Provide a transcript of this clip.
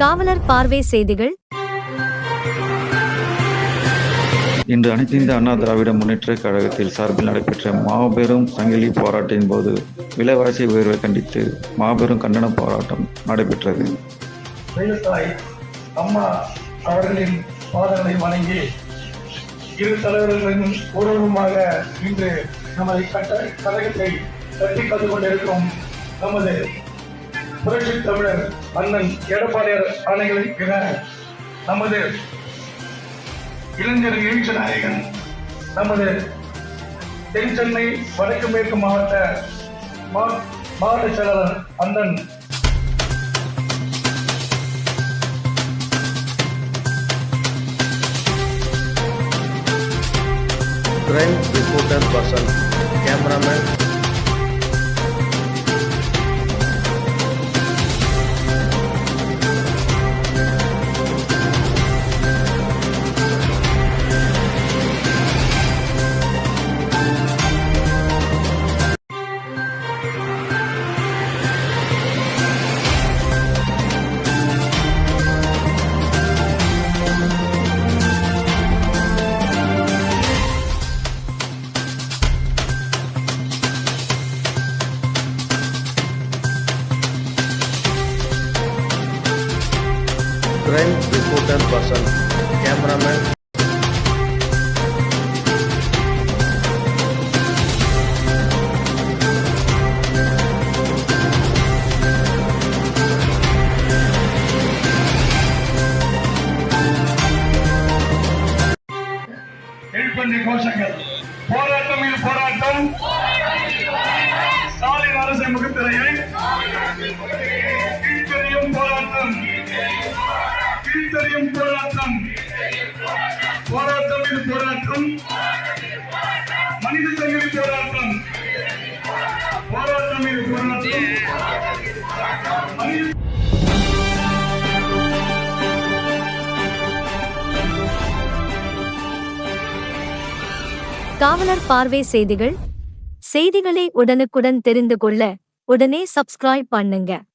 காவலர் பார்வை செய்திகள். இன்று அனைத்து இந்திய அண்ணா திராவிட முன்னேற்றக் கழகத்தில் சார்பில் நடைபெற்ற மாபெரும் சங்கிலி போராட்டத்தின் போது விலைவாசி உயர்வை கண்டித்து மாபெரும் கண்டன போராட்டம் நடைபெற்றது. அம்மா அவர்களின் பாதங்களை வணங்கி இரு தலைவர்களின் உறவுமாக இன்று நமது கழகத்தை கட்டி காத்து கொண்டிருக்கும் நமது புரட்சி தமிழர் அண்ணன் எடப்பாடியார் ஆணைகளின் என நமது இளைஞர் எழுச்சி நாயகன் நமது தென் சென்னை வடக்கு மேற்கு மாவட்ட செயலாளர் அண்ணன் crime reporter person, cameraman, crime reporter person, cameraman, எழுப்பந்தி கோஷங்கள் போராட்டம் இது போராட்டம் ஸ்டாலின் அரசு முகத்திரையை கீழ்த்தெறியும் போராட்டம் கீழ்த்தெறியும் போராட்டம் போராட்டம் இது போராட்டம் மனித சங்கிலி போராட்டம் போராட்டம் இது போராட்டம் காவலர் பார்வை செய்திகள். செய்திகளை உடனுக்குடன் தெரிந்து கொள்ள உடனே சப்ஸ்கிரைப் பண்ணுங்க.